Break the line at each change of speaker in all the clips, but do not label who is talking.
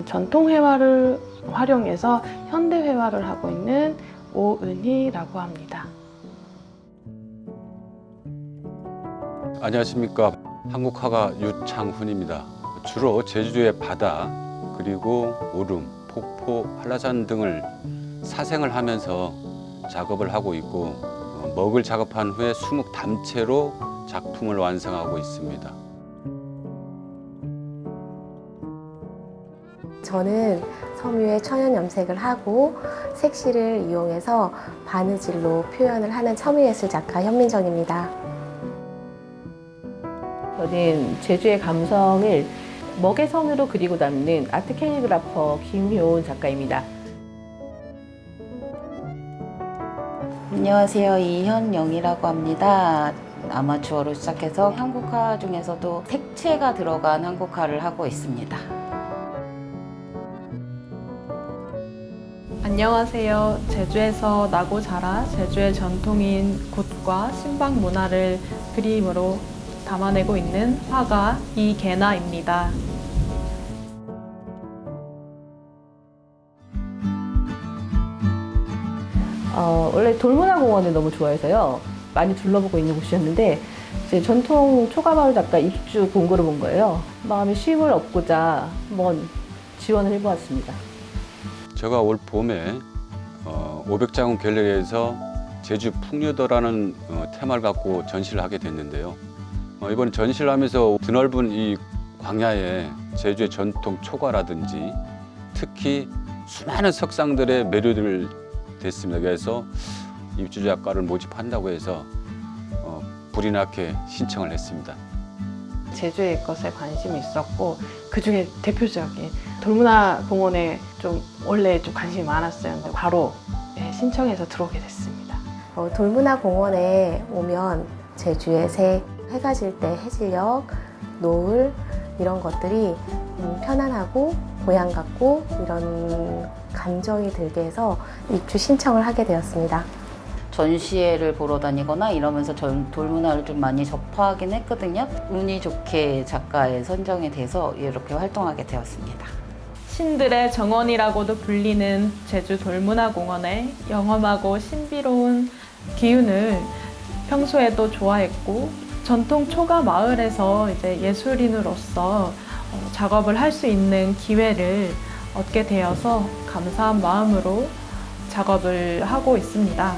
전통 회화를 활용해서 현대 회화를 하고 있는 오은희라고 합니다.
안녕하십니까. 한국화가 유창훈입니다. 주로 제주도의 바다, 그리고 오름, 폭포, 한라산 등을 사생을 하면서 작업을 하고 있고, 먹을 작업한 후에 수묵 담채로 작품을 완성하고 있습니다.
저는 섬유에 천연 염색을 하고 색실을 이용해서 바느질로 표현을 하는 섬유예술 작가 현민정입니다.
저는 제주의 감성을 먹의 선으로 그리고 남는 아트 캘리그라퍼 김효은 작가입니다.
안녕하세요. 이현영이라고 합니다. 아마추어로 시작해서 한국화 중에서도 색채가 들어간 한국화를 하고 있습니다.
안녕하세요. 제주에서 나고 자라 제주의 전통인 굿과 신박 문화를 그림으로 담아내고 있는 화가 이계나입니다.
원래 돌문화공원을 너무 좋아해서요. 많이 둘러보고 있는 곳이었는데 이제 전통 초가마을 작가 입주 공고를 본 거예요. 마음의 쉼을 얻고자 한번 지원을 해보았습니다.
제가 올 봄에 500장원 갤러리에서 제주 풍류도라는 테마를 갖고 전시를 하게 됐는데요. 이번 전시를 하면서 드넓은 이 광야에 제주의 전통 초가라든지 특히 수많은 석상들의 매료를 됐습니다. 그래서 입주 작가를 모집한다고 해서 불이 나게 신청을 했습니다.
제주의 것에 관심이 있었고 그 중에 대표적인 돌문화공원에 좀 원래 좀 관심이 많았어요. 근데 바로 신청해서 들어오게 됐습니다.
돌문화공원에 오면 제주의 색, 해가 질 때 해질녘, 노을 이런 것들이 편안하고 고향 같고 이런 감정이 들게 해서 입주 신청을 하게 되었습니다.
전시회를 보러 다니거나 이러면서 돌문화를 좀 많이 접하긴 했거든요. 운이 좋게 작가에 선정이 돼서 이렇게 활동하게 되었습니다.
신들의 정원이라고도 불리는 제주 돌문화공원의 영험하고 신비로운 기운을 평소에도 좋아했고 전통 초가 마을에서 이제 예술인으로서 작업을 할 수 있는 기회를 얻게 되어서 감사한 마음으로 작업을 하고 있습니다.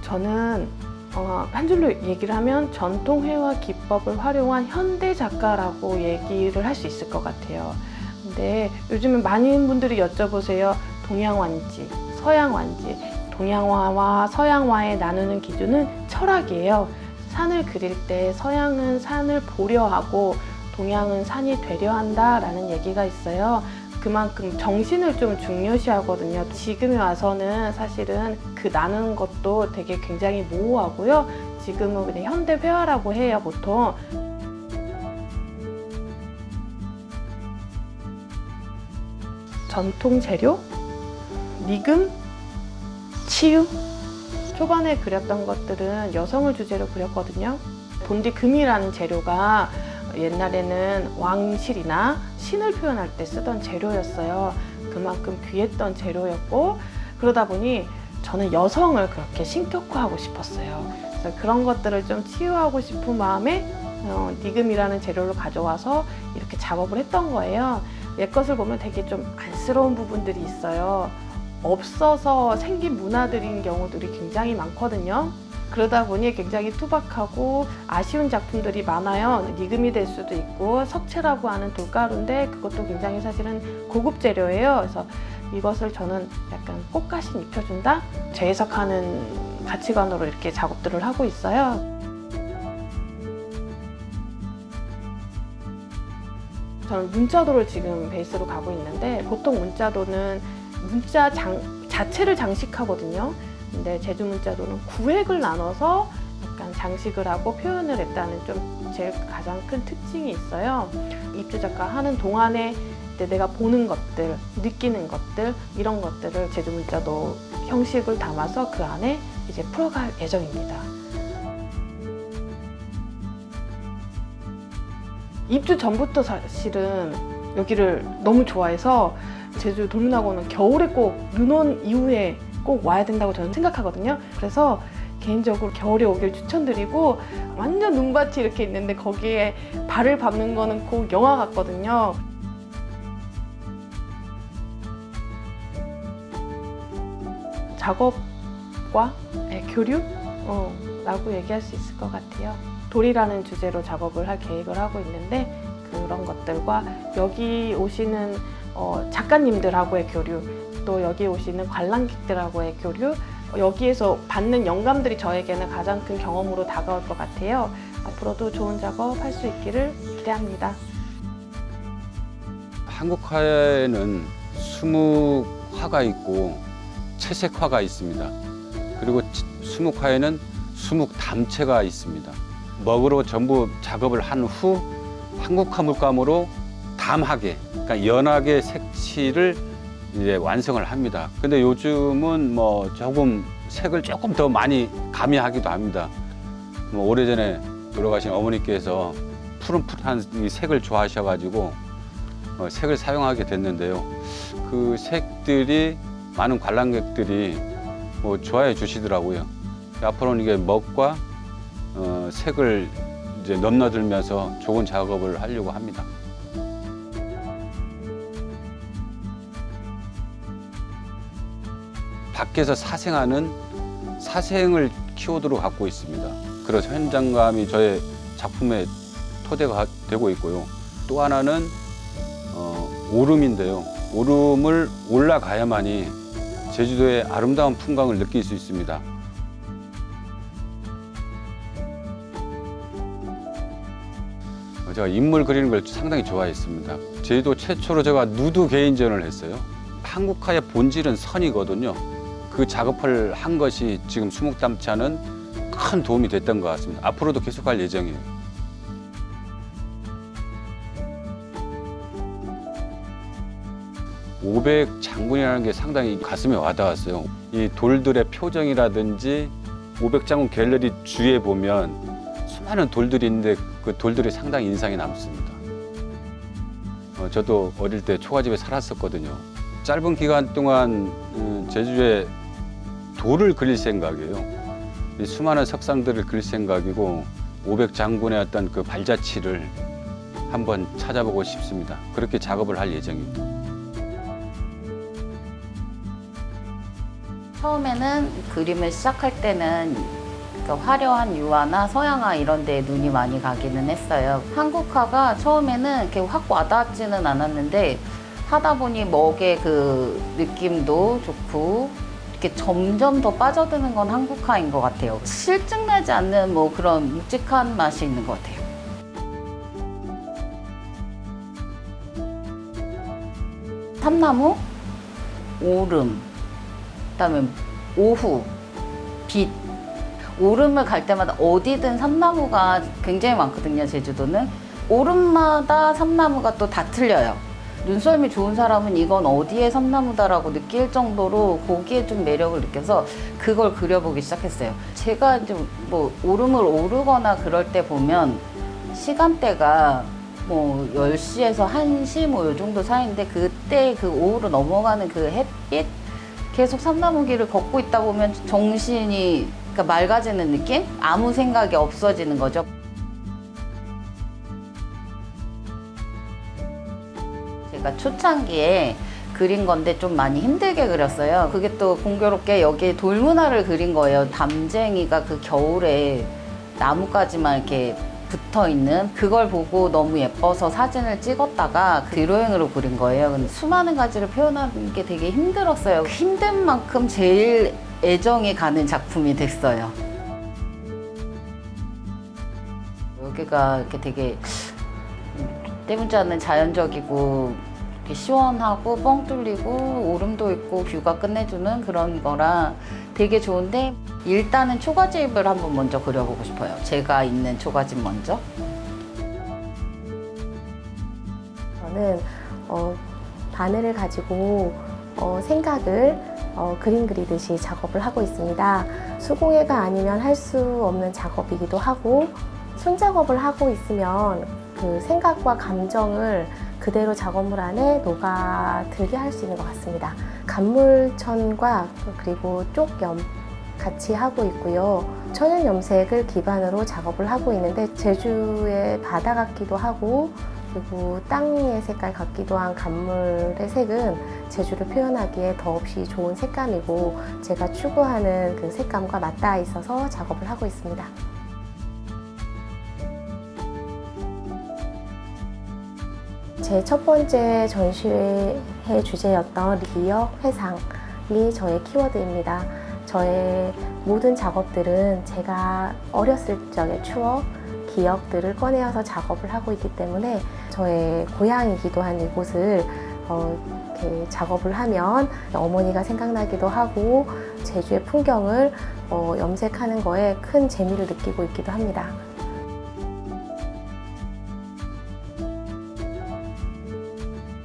저는 한 줄로 얘기를 하면 전통 회화 기법을 활용한 현대 작가라고 얘기를 할 수 있을 것 같아요. 근데 요즘은 많은 분들이 여쭤보세요. 동양화인지 서양화인지. 동양화와 서양화에 나누는 기준은 철학이에요. 산을 그릴 때 서양은 산을 보려 하고 동양은 산이 되려 한다라는 얘기가 있어요. 그만큼 정신을 좀 중요시하거든요. 지금에 와서는 사실은 그 나누는 것도 되게 굉장히 모호하고요. 지금은 그냥 현대 회화라고 해요, 보통. 전통 재료, 리금, 치유. 초반에 그렸던 것들은 여성을 주제로 그렸거든요. 본디금이라는 재료가 옛날에는 왕실이나 신을 표현할 때 쓰던 재료였어요. 그만큼 귀했던 재료였고 그러다 보니 저는 여성을 그렇게 신격화하고 싶었어요. 그래서 그런 것들을 좀 치유하고 싶은 마음에 니금이라는 재료를 가져와서 이렇게 작업을 했던 거예요. 옛 것을 보면 되게 좀 안쓰러운 부분들이 있어요. 없어서 생긴 문화들인 경우들이 굉장히 많거든요. 그러다 보니 굉장히 투박하고 아쉬운 작품들이 많아요. 니금이 될 수도 있고 석채라고 하는 돌가루인데 그것도 굉장히 사실은 고급 재료예요. 그래서 이것을 저는 약간 꽃가신 입혀준다? 재해석하는 가치관으로 이렇게 작업들을 하고 있어요. 저는 문자도를 지금 베이스로 가고 있는데 보통 문자도는 문자 자체를 장식하거든요. 근데 제주 문자도는 구획을 나눠서 약간 장식을 하고 표현을 했다는 좀 제일 가장 큰 특징이 있어요. 입주 작가 하는 동안에 내가 보는 것들, 느끼는 것들 이런 것들을 제주 문자도 형식을 담아서 그 안에 이제 풀어갈 예정입니다. 입주 전부터 사실은 여기를 너무 좋아해서 제주 돌문학원은 겨울에 꼭 눈 온 이후에 꼭 와야 된다고 저는 생각하거든요. 그래서 개인적으로 겨울에 오길 추천드리고, 완전 눈밭이 이렇게 있는데 거기에 발을 밟는 거는 꼭 영화 같거든요. 작업과의 교류? 라고 얘기할 수 있을 것 같아요. 돌이라는 주제로 작업을 할 계획을 하고 있는데, 그런 것들과 여기 오시는 작가님들하고의 교류, 또 여기 오시는 관람객들하고의 교류, 여기에서 받는 영감들이 저에게는 가장 큰 경험으로 다가올 것 같아요. 앞으로도 좋은 작업 할 수 있기를 기대합니다.
한국화에는 수묵화가 있고 채색화가 있습니다. 그리고 수묵화에는 수묵담채가 있습니다. 먹으로 전부 작업을 한 후 한국화 물감으로 담하게, 그러니까 연하게 색칠을 이제 완성을 합니다. 근데 요즘은 뭐 조금 색을 조금 더 많이 가미하기도 합니다. 뭐 오래전에 돌아가신 어머니께서 푸른푸른한 이 색을 좋아하셔가지고 색을 사용하게 됐는데요. 그 색들이 많은 관람객들이 뭐 좋아해 주시더라고요. 앞으로는 이게 먹과 색을 이제 넘나들면서 좋은 작업을 하려고 합니다. 밖에서 사생하는 사생을 키워드로 갖고 있습니다. 그래서 현장감이 저의 작품의 토대가 되고 있고요. 또 하나는 오름인데요. 오름을 올라가야만이 제주도의 아름다운 풍광을 느낄 수 있습니다. 제가 인물 그리는 걸 상당히 좋아했습니다. 제주도 최초로 제가 누드 개인전을 했어요. 한국화의 본질은 선이거든요. 그 작업을 한 것이 지금 수묵담채는 큰 도움이 됐던 것 같습니다. 앞으로도 계속할 예정이에요. 오백장군이라는 게 상당히 가슴에 와닿았어요. 이 돌들의 표정이라든지 오백장군 갤러리 주에 보면 수많은 돌들이 있는데 그 돌들이 상당히 인상이 남습니다. 저도 어릴 때 초가집에 살았었거든요. 짧은 기간 동안 제주에 돌을 그릴 생각이에요. 이 수많은 석상들을 그릴 생각이고 오백장군의 어떤 그 발자취를 한번 찾아보고 싶습니다. 그렇게 작업을 할 예정입니다.
처음에는 그림을 시작할 때는 화려한 유화나 서양화 이런 데에 눈이 많이 가기는 했어요. 한국화가 처음에는 이렇게 확 와닿지는 않았는데 하다 보니 먹의 그 느낌도 좋고 이렇게 점점 더 빠져드는 건 한국화인 것 같아요. 실증나지 않는 뭐 그런 묵직한 맛이 있는 것 같아요. 삼나무, 오름, 그다음에 오후, 빛. 오름을 갈 때마다 어디든 삼나무가 굉장히 많거든요, 제주도는. 오름마다 삼나무가 또 다 틀려요. 눈썰미 좋은 사람은 이건 어디에 삼나무다라고 느낄 정도로 거기에 좀 매력을 느껴서 그걸 그려보기 시작했어요. 제가 이제 뭐 오름을 오르거나 그럴 때 보면 시간대가 뭐 10시에서 1시 뭐 요 정도 사이인데 그때 그 오후로 넘어가는 그 햇빛 계속 삼나무길을 걷고 있다 보면 정신이 그러니까 맑아지는 느낌? 아무 생각이 없어지는 거죠. 제가 초창기에 그린 건데 좀 많이 힘들게 그렸어요. 그게 또 공교롭게 여기에 돌문화를 그린 거예요. 담쟁이가 그 겨울에 나뭇가지만 이렇게 붙어 있는 그걸 보고 너무 예뻐서 사진을 찍었다가 드로잉으로 그린 거예요. 근데 수많은 가지를 표현하는 게 되게 힘들었어요. 힘든 만큼 제일 애정이 가는 작품이 됐어요. 여기가 이렇게 되게 때문지 않는 자연적이고 이렇게 시원하고 뻥 뚫리고 오름도 있고 뷰가 끝내주는 그런 거라 되게 좋은데 일단은 초가집을 한번 먼저 그려보고 싶어요. 제가 있는 초가집 먼저.
저는 바늘을 가지고 생각을 그림 그리듯이 작업을 하고 있습니다. 수공예가 아니면 할 수 없는 작업이기도 하고 손작업을 하고 있으면 그 생각과 감정을 그대로 작업물 안에 녹아들게 할 수 있는 것 같습니다. 간물천과 그리고 쪽염 같이 하고 있고요. 천연 염색을 기반으로 작업을 하고 있는데 제주의 바다 같기도 하고 그리고 땅의 색깔 같기도 한 간물의 색은 제주를 표현하기에 더없이 좋은 색감이고 제가 추구하는 그 색감과 맞닿아 있어서 작업을 하고 있습니다. 제 첫 번째 전시회 주제였던 리역 회상이 저의 키워드입니다. 저의 모든 작업들은 제가 어렸을 적의 추억, 기억들을 꺼내어서 작업을 하고 있기 때문에 저의 고향이기도 한 이곳을 이렇게 작업을 하면 어머니가 생각나기도 하고 제주의 풍경을 염색하는 거에 큰 재미를 느끼고 있기도 합니다.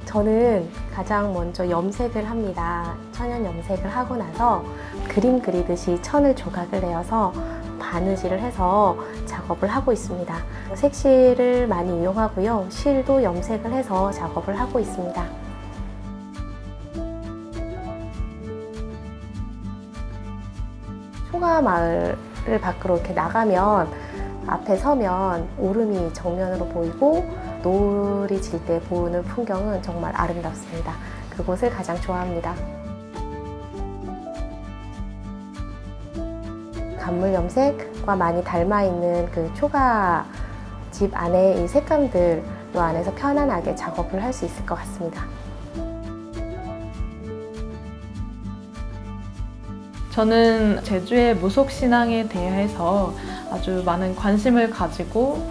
저는 가장 먼저 염색을 합니다. 천연 염색을 하고 나서 그림 그리듯이 천을 조각을 내어서 바느질을 해서 작업을 하고 있습니다. 색실을 많이 이용하고요. 실도 염색을 해서 작업을 하고 있습니다. 초가마을을 밖으로 이렇게 나가면 앞에 서면 오름이 정면으로 보이고 노을이 질 때 보는 풍경은 정말 아름답습니다. 그곳을 가장 좋아합니다. 간물 염색과 많이 닮아 있는 그 초가 집 안에 이 색감들 안에서 편안하게 작업을 할 수 있을 것 같습니다.
저는 제주의 무속신앙에 대해서 아주 많은 관심을 가지고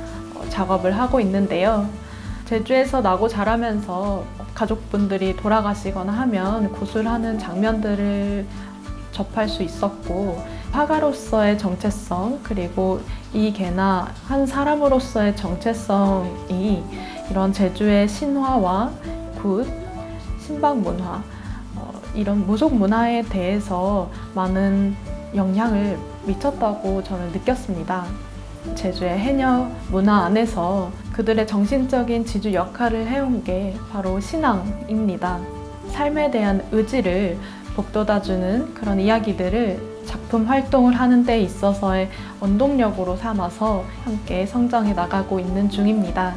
작업을 하고 있는데요. 제주에서 나고 자라면서 가족분들이 돌아가시거나 하면 구술하는 장면들을 접할 수 있었고 화가로서의 정체성 그리고 이 개나 한 사람으로서의 정체성이 이런 제주의 신화와 굿, 신박문화 이런 무속 문화에 대해서 많은 영향을 미쳤다고 저는 느꼈습니다. 제주의 해녀 문화 안에서 그들의 정신적인 지주 역할을 해온 게 바로 신앙입니다. 삶에 대한 의지를 북돋아주는 그런 이야기들을 작품 활동을 하는 데 있어서의 원동력으로 삼아서 함께 성장해 나가고 있는 중입니다.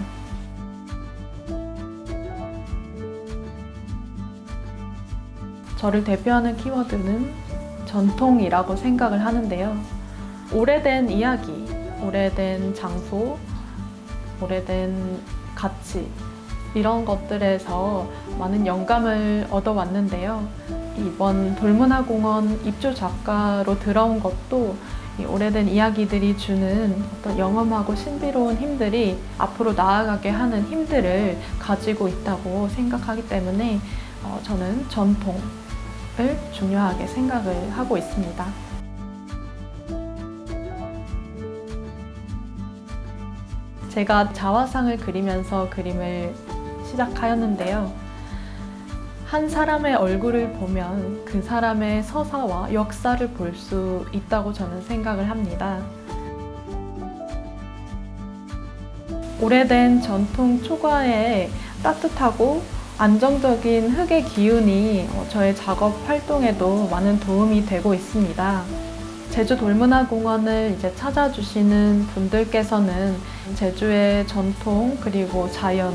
저를 대표하는 키워드는 전통이라고 생각을 하는데요. 오래된 이야기, 오래된 장소, 오래된 가치 이런 것들에서 많은 영감을 얻어왔는데요. 이번 돌문화공원 입주 작가로 들어온 것도 이 오래된 이야기들이 주는 어떤 영험하고 신비로운 힘들이 앞으로 나아가게 하는 힘들을 가지고 있다고 생각하기 때문에 저는 전통을 중요하게 생각을 하고 있습니다. 제가 자화상을 그리면서 그림을 시작하였는데요. 한 사람의 얼굴을 보면 그 사람의 서사와 역사를 볼 수 있다고 저는 생각을 합니다. 오래된 전통 초가의 따뜻하고 안정적인 흙의 기운이 저의 작업 활동에도 많은 도움이 되고 있습니다. 제주 돌문화공원을 이제 찾아주시는 분들께서는 제주의 전통 그리고 자연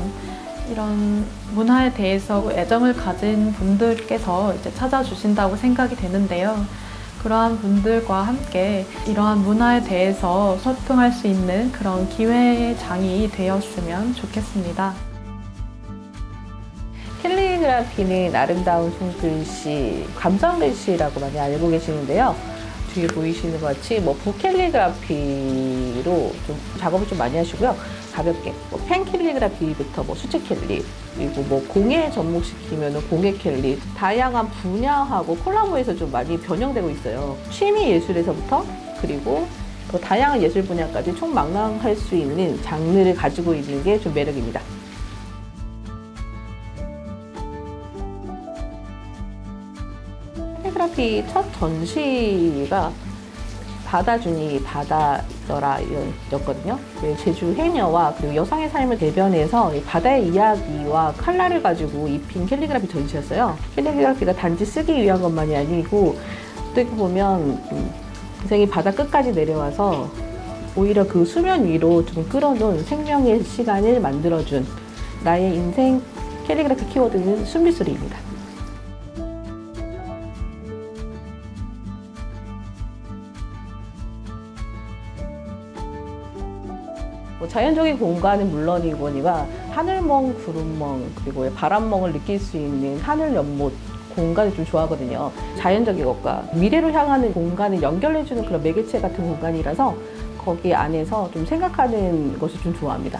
이런 문화에 대해서 애정을 가진 분들께서 이제 찾아주신다고 생각이 되는데요. 그러한 분들과 함께 이러한 문화에 대해서 소통할 수 있는 그런 기회의 장이 되었으면 좋겠습니다.
캘리그라피는 아름다운 손글씨, 감상글씨라고 많이 알고 계시는데요. 뒤에 보이시는 것 같이 붓캘리그라피로 좀 작업을 좀 많이 하시고요. 가볍게 펜캘리그라피부터 수채 캘리, 그리고 공예 접목시키면 공예 캘리, 다양한 분야하고 콜라보해서 좀 많이 변형되고 있어요. 취미 예술에서부터 그리고 또 다양한 예술 분야까지 총망라할 수 있는 장르를 가지고 있는 게 좀 매력입니다. 캘리그라피 첫 전시가 바다준이 바다더라 였거든요. 제주 해녀와 그리고 여성의 삶을 대변해서 이 바다의 이야기와 칼라를 가지고 입힌 캘리그라피 전시였어요. 캘리그라피가 단지 쓰기 위한 것만이 아니고 어떻게 보면 인생이 바다 끝까지 내려와서 오히려 그 수면 위로 좀 끌어놓은 생명의 시간을 만들어준 나의 인생 캘리그라피 키워드는 숨미술입니다. 자연적인 공간은 물론이거니와 하늘멍, 구름멍, 그리고 바람멍을 느낄 수 있는 하늘 연못 공간을 좀 좋아하거든요. 자연적인 것과 미래로 향하는 공간을 연결해주는 그런 매개체 같은 공간이라서 거기 안에서 좀 생각하는 것을 좀 좋아합니다.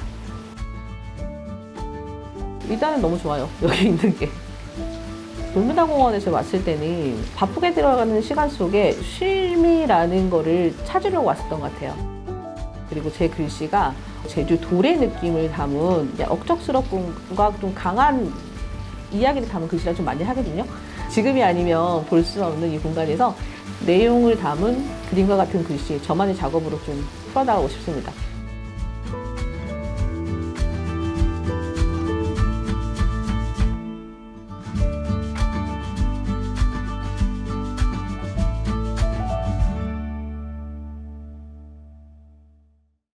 일단은 너무 좋아요. 여기 있는 게. 돌문화공원에서 왔을 때는 바쁘게 들어가는 시간 속에 쉼이라는 거를 찾으려고 왔었던 것 같아요. 그리고 제 글씨가 제주 돌의 느낌을 담은 억척스럽고 좀 강한 이야기를 담은 글씨를 좀 많이 하거든요. 지금이 아니면 볼 수 없는 이 공간에서 내용을 담은 그림과 같은 글씨, 저만의 작업으로 좀 풀어나가고 싶습니다.